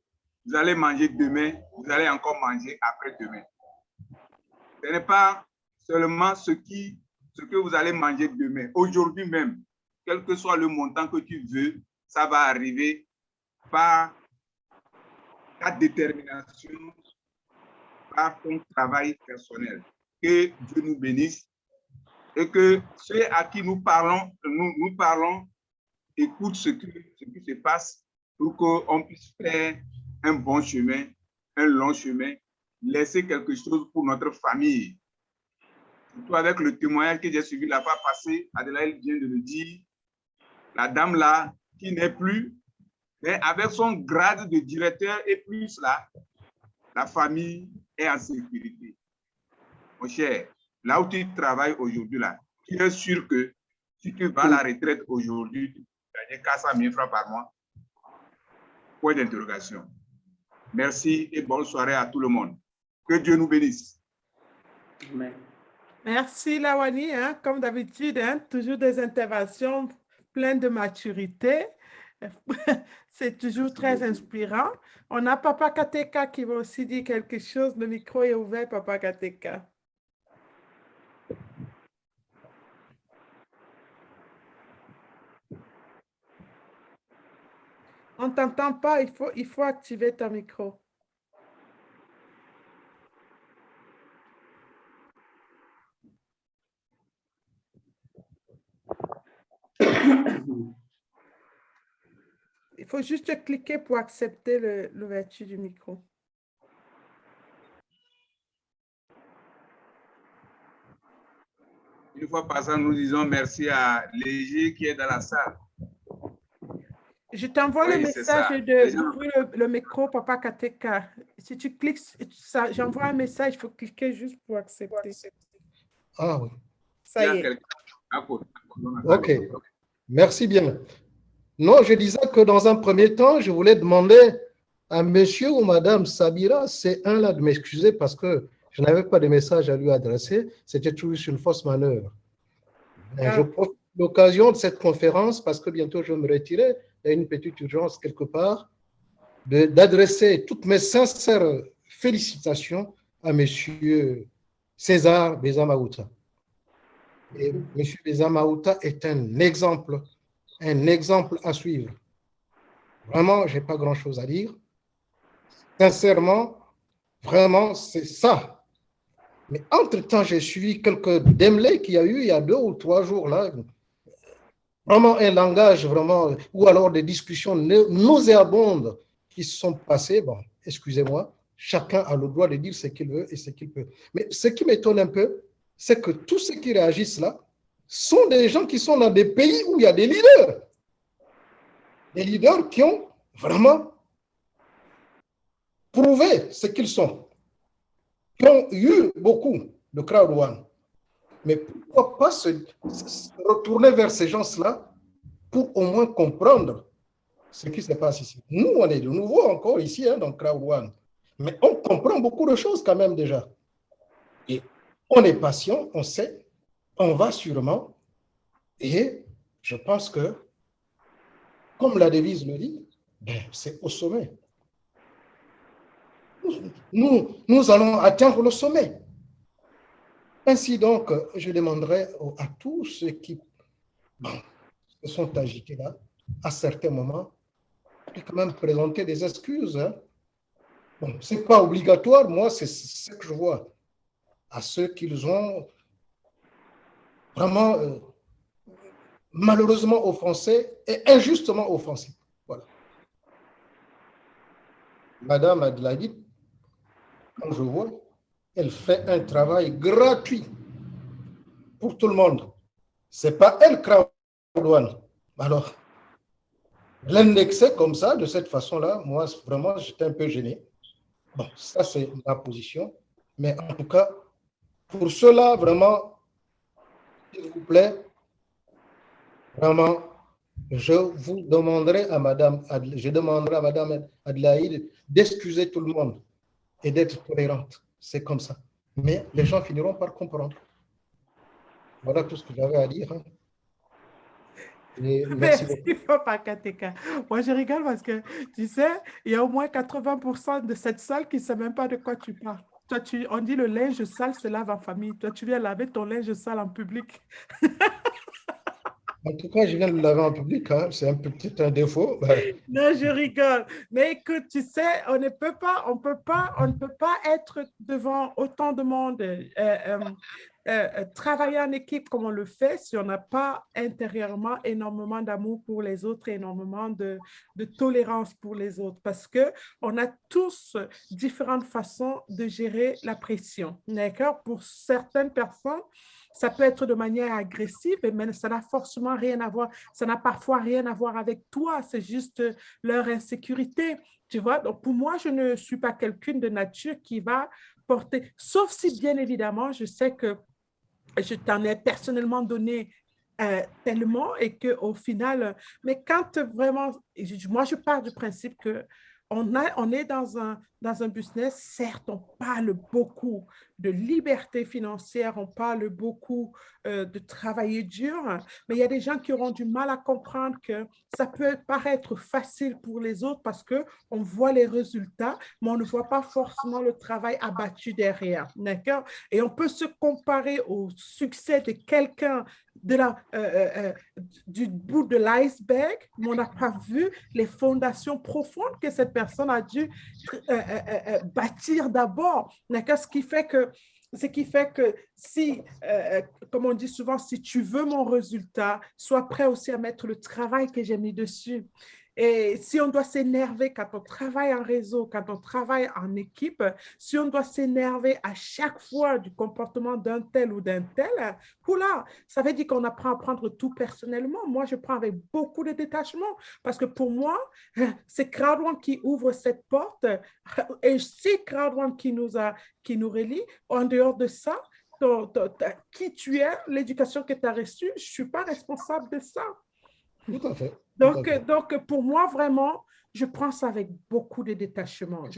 vous allez manger demain, vous allez encore manger après-demain. Ce n'est pas seulement ce que vous allez manger demain. Aujourd'hui même, quel que soit le montant que tu veux, ça va arriver par ta détermination, par ton travail personnel. Que Dieu nous bénisse et que ceux à qui nous parlons, écoutent ce qui se passe pour qu'on puisse faire un bon chemin, un long chemin, laisser quelque chose pour notre famille. Surtout avec le témoignage que j'ai suivi la fois passée, Adélaïde vient de le dire, la dame là, qui n'est plus, mais avec son grade de directeur et plus là, la famille est en sécurité. Mon cher, là où tu travailles aujourd'hui, là, tu es sûr que si tu vas à la retraite aujourd'hui, tu vas gagner 400 000 francs par mois. Point d'interrogation. Merci et bonne soirée à tout le monde. Que Dieu nous bénisse. Amen. Merci, Lawani. Hein, comme d'habitude, hein, toujours des interventions pleines de maturité. C'est toujours très inspirant. On a Papa Kateka qui va aussi dire quelque chose. Le micro est ouvert, Papa Kateka. On ne t'entend pas, il faut activer ton micro. Il faut juste cliquer pour accepter l'ouverture du micro. Une fois par ça, nous disons merci à Léger qui est dans la salle. Je t'envoie le message d'ouvrir le micro, Papa Kateka. Si tu cliques, j'envoie un message, il faut cliquer juste pour accepter. Ah oui. Ça y est. OK. Merci bien. Non, je disais que dans un premier temps, je voulais demander à monsieur ou madame Sabira, c'est un là de m'excuser parce que je n'avais pas de message à lui adresser. C'était toujours une fausse manœuvre. Je profite de l'occasion de cette conférence parce que bientôt je vais me retirer. Il y a une petite urgence quelque part, d'adresser toutes mes sincères félicitations à monsieur César Bézamaouta. Et monsieur Bézamaouta est un exemple à suivre. Vraiment, je n'ai pas grand-chose à dire. Sincèrement, vraiment, c'est ça. Mais entre-temps, j'ai suivi quelques démêlés qu'il y a eu il y a 2 ou 3 jours là. Vraiment un langage, vraiment, ou alors des discussions nauséabondes qui se sont passées. Bon, excusez-moi, chacun a le droit de dire ce qu'il veut et ce qu'il peut. Mais ce qui m'étonne un peu, c'est que tous ceux qui réagissent là sont des gens qui sont dans des pays où il y a des leaders. Des leaders qui ont vraiment prouvé ce qu'ils sont, qui ont eu beaucoup de Kra-Rouen. Mais pourquoi pas se retourner vers ces gens-là pour au moins comprendre ce qui se passe ici. Nous, on est de nouveau encore ici, hein, dans Kra-Rouen. Mais on comprend beaucoup de choses quand même déjà. Et on est patient, on sait, on va sûrement. Et je pense que, comme la devise le dit, ben, c'est au sommet. Nous allons atteindre le sommet. Ainsi donc, je demanderai à tous ceux qui se sont agités là, à certains moments, de quand même présenter des excuses. Hein. Bon, ce n'est pas obligatoire, moi, c'est ce que je vois. À ceux qui ont vraiment malheureusement offensés et injustement offensés. Voilà. Madame Adelaide, quand je vois, elle fait un travail gratuit pour tout le monde. Ce n'est pas elle, Kra-Rouen. Alors, l'indexer comme ça, de cette façon-là, moi, vraiment, j'étais un peu gêné. Bon, ça, c'est ma position. Mais en tout cas, pour cela, vraiment, s'il vous plaît, vraiment, je demanderai à Madame Adelaide d'excuser tout le monde et d'être tolérante. c'est comme ça. Mais les gens finiront par comprendre. Voilà tout ce que j'avais à dire. Hein. Et merci beaucoup. Merci, Papa Kateka. Moi, je rigole parce que, tu sais, il y a au moins 80% de cette salle qui ne sait même pas de quoi tu parles. Toi, on dit le linge sale se lave en famille. Toi, tu viens laver ton linge sale en public. En tout cas, je viens de le laver en public. Hein. C'est peut-être un défaut. Non, je rigole. Mais écoute, tu sais, on ne peut pas être devant autant de monde, travailler en équipe comme on le fait si on n'a pas intérieurement énormément d'amour pour les autres, énormément de tolérance pour les autres, parce que on a tous différentes façons de gérer la pression. D'accord? Pour certaines personnes, ça peut être de manière agressive, mais ça n'a forcément rien à voir. Ça n'a parfois rien à voir avec toi. C'est juste leur insécurité. Tu vois, donc pour moi, je ne suis pas quelqu'un de nature qui va porter, sauf si bien évidemment, je sais que je t'en ai personnellement donné tellement et qu'au final, mais quand vraiment, moi je pars du principe que on est dans un business, certes, on parle beaucoup de liberté financière, on parle beaucoup de travailler dur, mais il y a des gens qui auront du mal à comprendre que ça peut paraître facile pour les autres parce qu'on voit les résultats, mais on ne voit pas forcément le travail abattu derrière. D'accord? Et on peut se comparer au succès de quelqu'un du bout de l'iceberg, mais on n'a pas vu les fondations profondes que cette personne a dû bâtir d'abord. D'accord? Ce qui fait que si, comme on dit souvent, si tu veux mon résultat, sois prêt aussi à mettre le travail que j'ai mis dessus. Et si on doit s'énerver quand on travaille en réseau, quand on travaille en équipe, si on doit s'énerver à chaque fois du comportement d'un tel ou d'un tel, oula, ça veut dire qu'on apprend à prendre tout personnellement. Moi, je prends avec beaucoup de détachement parce que pour moi, c'est Crowd1 qui ouvre cette porte et c'est Crowd1 qui nous relie. En dehors de ça, qui tu es, l'éducation que tu as reçue, je ne suis pas responsable de ça. Tout à fait. Donc, pour moi, vraiment, je prends ça avec beaucoup de détachement.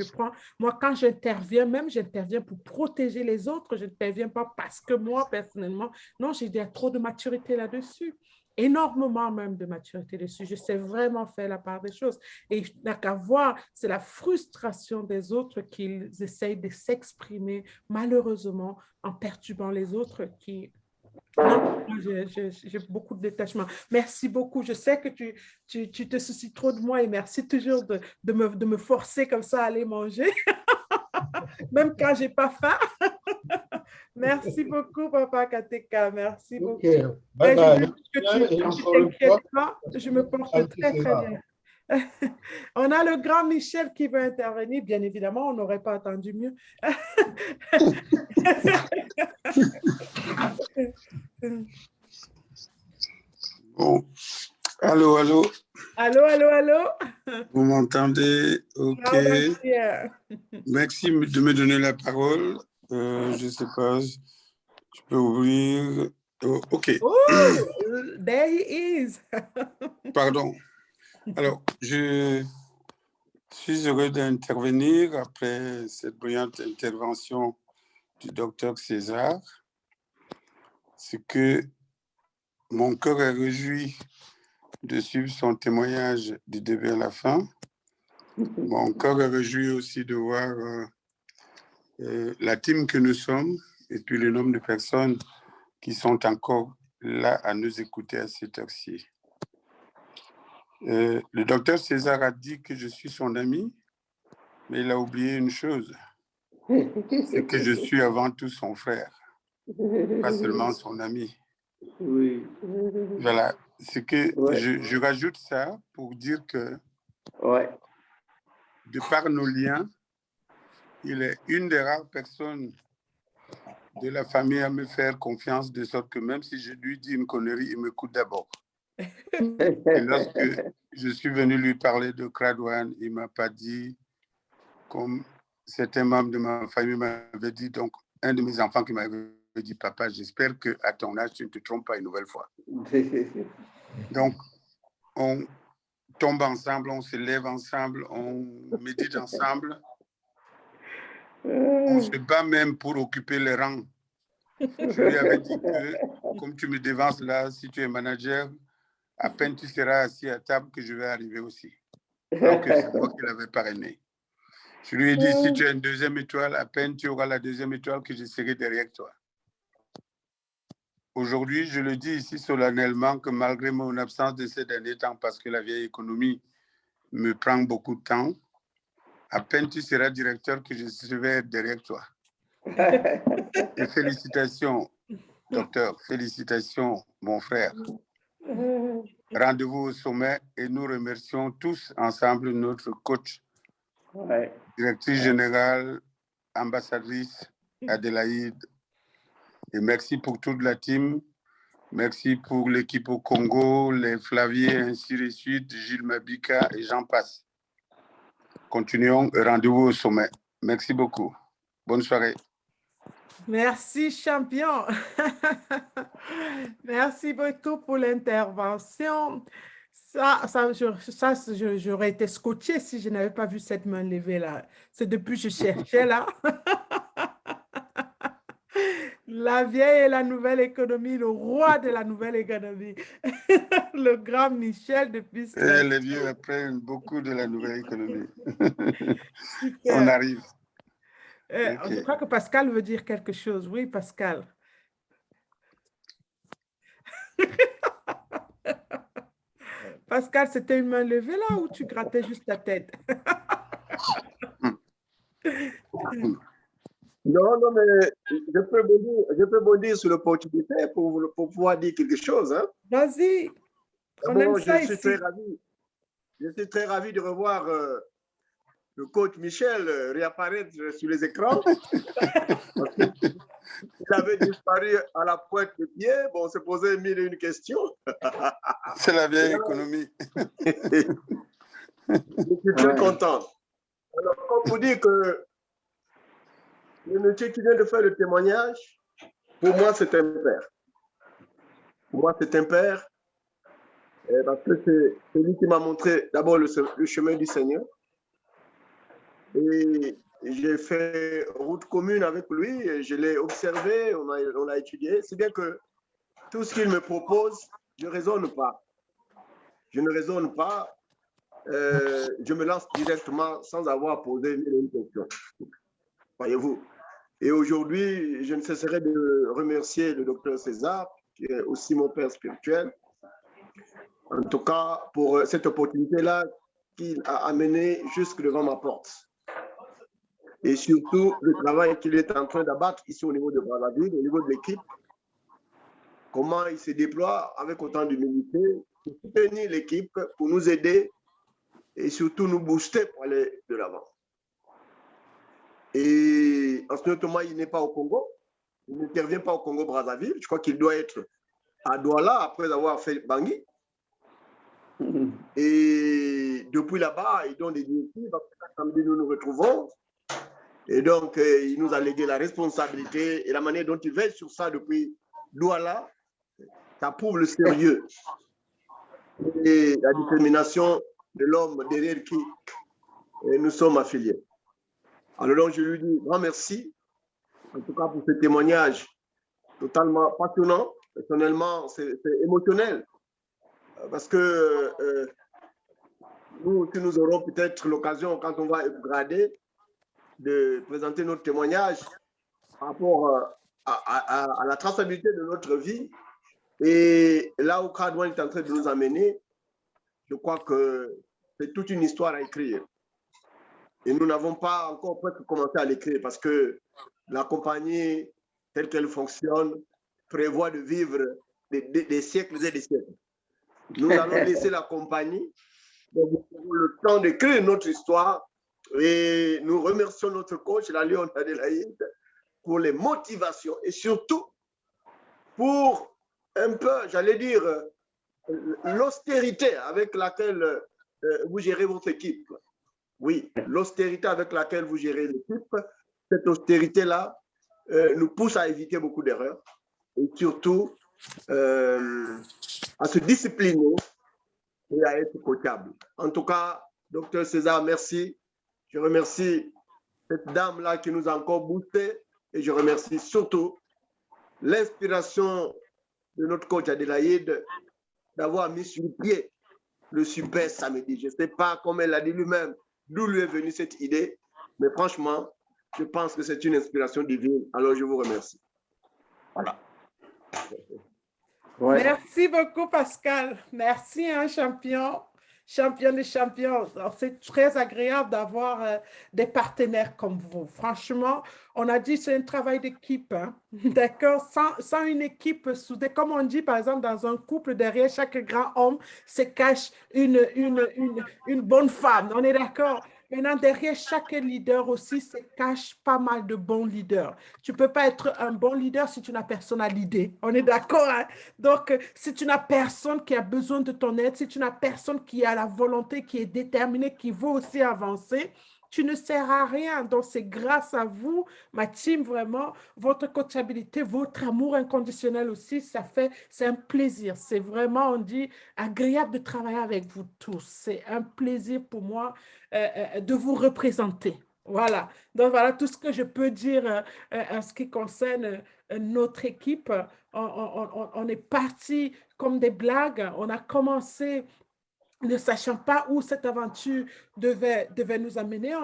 Moi, quand j'interviens, même j'interviens pour protéger les autres, je n'interviens pas parce que moi, personnellement, non, j'ai trop de maturité là-dessus. Énormément même de maturité dessus. Je sais vraiment faire la part des choses. Et il n'y a qu'à voir, c'est la frustration des autres qu'ils essayent de s'exprimer, malheureusement, en perturbant les autres qui non, j'ai beaucoup de détachement. Merci beaucoup. Je sais que tu te soucies trop de moi et merci toujours de me forcer comme ça à aller manger, même quand je n'ai pas faim. Merci beaucoup, Papa Kateka. Merci beaucoup. Okay. Bye bye. Je t'inquiète pas, je me porte très, très bien. On a le grand Michel qui veut intervenir. Bien évidemment, on n'aurait pas attendu mieux. Bon. Allô, allô. Allô, allô, allô. Vous m'entendez? OK. Merci de me donner la parole. Je ne sais pas, je peux ouvrir. Oh, OK. Oh, there he is. Pardon. Alors, je suis heureux d'intervenir après cette brillante intervention du docteur César. C'est que mon cœur est réjoui de suivre son témoignage du début à la fin. Mon cœur est réjoui aussi de voir la team que nous sommes et puis le nombre de personnes qui sont encore là à nous écouter à cette heure-ci. Le docteur César a dit que je suis son ami, mais il a oublié une chose, c'est que je suis avant tout son frère, pas seulement son ami. Oui. Voilà, c'est que Ouais. je rajoute ça pour dire que Ouais. de par nos liens, il est une des rares personnes de la famille à me faire confiance, de sorte que même si je lui dis une connerie, il m'écoute d'abord. Et lorsque je suis venu lui parler de Crowd1, il ne m'a pas dit, comme certains membres de ma famille m'avaient dit, donc un de mes enfants qui m'avait dit, papa, j'espère qu'à ton âge, tu ne te trompes pas une nouvelle fois. Donc, on tombe ensemble, on se lève ensemble, on médite ensemble. On se bat même pour occuper les rangs. Je lui avais dit que, comme tu me devances là, si tu es manager, à peine tu seras assis à table que je vais arriver aussi. Donc, c'est moi qui l'avais parrainé. Je lui ai dit, si tu as une deuxième étoile, à peine tu auras la deuxième étoile que je serai derrière toi. Aujourd'hui, je le dis ici solennellement que malgré mon absence de ces derniers temps, parce que la vieille économie me prend beaucoup de temps, à peine tu seras directeur que je vais être derrière toi. Et félicitations, docteur, félicitations, mon frère. Rendez-vous au sommet et nous remercions tous ensemble notre coach, directrice générale, ambassadrice Adélaïde. Et merci pour toute la team. Merci pour l'équipe au Congo, les Flavier, ainsi de suite, Gilles Mabika et j'en passe. Continuons et rendez-vous au sommet. Merci beaucoup. Bonne soirée. Merci, champion. Merci beaucoup pour l'intervention. J'aurais été scotché si je n'avais pas vu cette main levée là. C'est depuis que je cherchais là. La vieille et la nouvelle économie, le roi de la nouvelle économie. Le grand Michel depuis... Les vieux apprennent beaucoup de la nouvelle économie. Super. On arrive. Okay. Je crois que Pascal veut dire quelque chose. Oui, Pascal. Pascal, c'était une main levée là ou tu grattais juste ta tête? Non, mais je peux bondir sur l'opportunité pour pouvoir dire quelque chose. Hein? Vas-y. Je suis très ravi de revoir le coach Michel réapparaître sur les écrans. Il avait disparu à la pointe des pieds. Bon, on s'est posé 1001 questions. C'est la vieille économie. Je suis très content. Alors, comme vous dites que le monsieur qui vient de faire le témoignage, pour moi, c'est un père. Pour moi, c'est un père. Parce que c'est lui qui m'a montré d'abord le chemin du Seigneur. Et j'ai fait route commune avec lui, et je l'ai observé, on a étudié. C'est bien que tout ce qu'il me propose, je ne raisonne pas. Je ne raisonne pas. Je me lance directement sans avoir posé une question. Voyez-vous. Et aujourd'hui, je ne cesserai de remercier le docteur César, qui est aussi mon père spirituel, en tout cas pour cette opportunité-là qu'il a amenée jusque devant ma porte. Et surtout, le travail qu'il est en train d'abattre ici au niveau de Brazzaville, au niveau de l'équipe, comment il se déploie avec autant d'humilité pour soutenir l'équipe, pour nous aider et surtout nous booster pour aller de l'avant. Et en ce moment, il n'est pas au Congo, il n'intervient pas au Congo-Brazzaville. Je crois qu'il doit être à Douala après avoir fait Bangui. Et depuis là-bas, il donne des directives. Samedi, nous nous retrouvons. Et donc, il nous a légué la responsabilité et la manière dont il veille sur ça depuis Douala, ça prouve le sérieux et la détermination de l'homme derrière qui nous sommes affiliés. Alors donc, je lui dis grand merci, en tout cas pour ce témoignage totalement passionnant. Personnellement, c'est émotionnel. Parce que nous aurons peut-être l'occasion, quand on va être gradé, de présenter notre témoignage par rapport à la traçabilité de notre vie. Et là où Khadouane est en train de nous amener, je crois que c'est toute une histoire à écrire. Et nous n'avons pas encore presque commencé à l'écrire parce que la compagnie, telle qu'elle fonctionne, prévoit de vivre des siècles et des siècles. Nous allons laisser la compagnie, donc nous avons le temps d'écrire notre histoire et nous remercions notre coach, la Lyon Adélaïde, pour les motivations et surtout pour un peu, j'allais dire, l'austérité avec laquelle vous gérez votre équipe. Oui, l'austérité avec laquelle vous gérez l'équipe, cette austérité-là nous pousse à éviter beaucoup d'erreurs et surtout à se discipliner et à être coachable. En tout cas, docteur César, merci. Je remercie cette dame-là qui nous a encore boosté. Et je remercie surtout l'inspiration de notre coach Adélaïde d'avoir mis sur pied le Super Samedi. Je ne sais pas, comme elle l'a dit lui-même, d'où lui est venue cette idée, mais franchement, je pense que c'est une inspiration divine. Alors, je vous remercie. Voilà. Ouais. Merci beaucoup, Pascal. Merci, hein, champion. Champion des champions. C'est très agréable d'avoir des partenaires comme vous. Franchement, on a dit c'est un travail d'équipe. Hein. D'accord? Sans une équipe soudée, comme on dit, par exemple, dans un couple, derrière chaque grand homme se cache une bonne femme. On est d'accord? Maintenant, derrière chaque leader aussi se cache pas mal de bons leaders. Tu ne peux pas être un bon leader si tu n'as personne à leader. On est d'accord? Hein? Donc, si tu n'as personne qui a besoin de ton aide, si tu n'as personne qui a la volonté, qui est déterminé, qui veut aussi avancer, tu ne sers à rien. Donc, c'est grâce à vous, ma team, vraiment, votre coachabilité, votre amour inconditionnel aussi, c'est un plaisir. C'est vraiment, on dit, agréable de travailler avec vous tous. C'est un plaisir pour moi de vous représenter. Voilà. Donc, voilà tout ce que je peux dire en ce qui concerne notre équipe. On est parti comme des blagues. On a commencé ne sachant pas où cette aventure devait nous amener.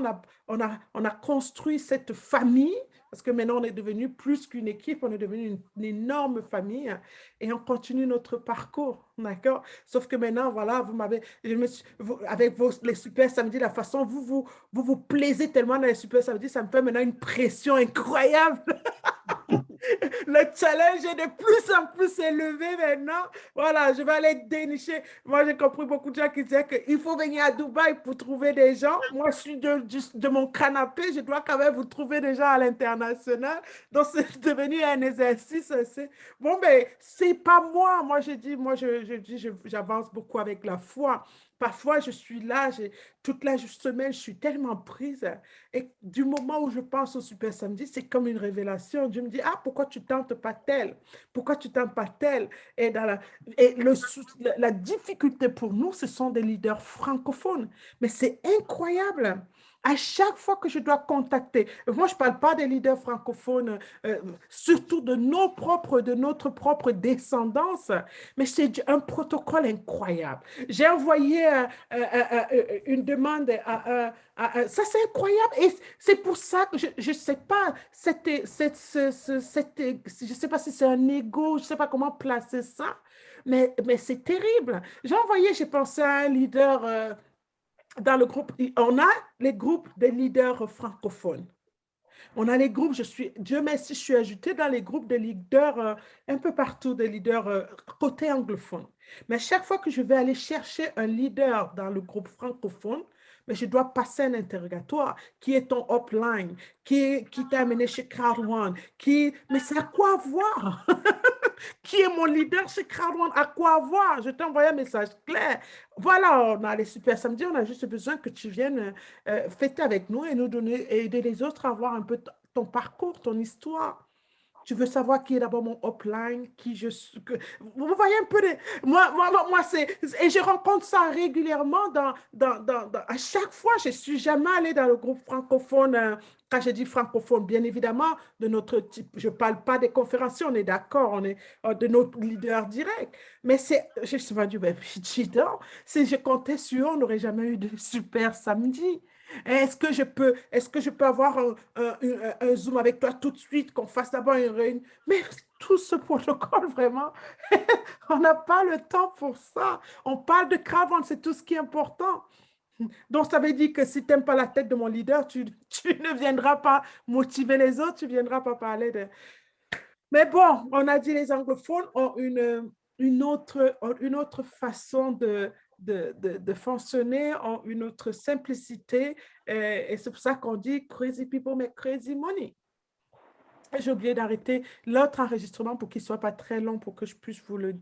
On a construit cette famille, parce que maintenant, on est devenu plus qu'une équipe, on est devenu une énorme famille et on continue notre parcours, d'accord? Sauf que maintenant, voilà, avec les Super Samedis, la façon vous plaisez tellement dans les Super Samedis, ça me fait maintenant une pression incroyable. Le challenge est de plus en plus élevé maintenant. Voilà, je vais aller dénicher. Moi, j'ai compris beaucoup de gens qui disaient qu'il faut venir à Dubaï pour trouver des gens. Moi, je suis de mon canapé. Je dois quand même vous trouver des gens à l'international. Donc, c'est devenu un exercice. Bon, mais c'est pas moi. Moi, j'avance beaucoup avec la foi. Parfois, je suis là, toute la semaine, je suis tellement prise. Et du moment où je pense au Super Samedi, c'est comme une révélation. Dieu me dit, ah, pourquoi tu ne tentes pas tel? Pourquoi tu ne tentes pas tel? Et, la difficulté pour nous, ce sont des leaders francophones. Mais c'est incroyable. À chaque fois que je dois contacter, moi, je ne parle pas des leaders francophones, surtout de notre propre descendance, mais c'est un protocole incroyable. J'ai envoyé une demande ça, c'est incroyable. Et c'est pour ça que je ne sais pas, je sais pas si c'est un ego, je ne sais pas comment placer ça, mais c'est terrible. J'ai pensé à un leader dans le groupe. On a les groupes des leaders francophones. On a les groupes, Dieu merci, je suis ajoutée dans les groupes des leaders un peu partout, des leaders côté anglophone. Mais chaque fois que je vais aller chercher un leader dans le groupe francophone, mais je dois passer un interrogatoire. Qui est ton upline? Qui t'a amené chez Crowd One? Mais c'est à quoi voir? Qui est mon leader chez Crowd One? À quoi voir? Je t'ai envoyé un message clair. Voilà, on a les Super Samedis, on a juste besoin que tu viennes fêter avec nous et nous donner, et aider les autres à voir un peu ton parcours, ton histoire. Tu veux savoir qui est d'abord mon upline, vous voyez un peu moi et je rencontre ça régulièrement à chaque fois. Je suis jamais allée dans le groupe francophone. Quand je dis francophone, bien évidemment, de notre type, je parle pas des conférenciers, on est d'accord, on est de notre leader direct. Mais je suis venue, si je comptais sur eux, on n'aurait jamais eu de Super Samedi. Est-ce que je peux avoir un Zoom avec toi tout de suite, qu'on fasse d'abord une réunion? Mais tout ce protocole, vraiment, on n'a pas le temps pour ça. On parle de Crowd One, c'est tout ce qui est important. Donc, ça veut dire que si tu n'aimes pas la tête de mon leader, tu ne viendras pas motiver les autres, tu ne viendras pas parler de... Mais bon, on a dit les anglophones ont une autre façon de fonctionner, ont une autre simplicité. Et c'est pour ça qu'on dit crazy people make crazy money. J'ai oublié d'arrêter l'autre enregistrement pour qu'il ne soit pas très long, pour que je puisse vous le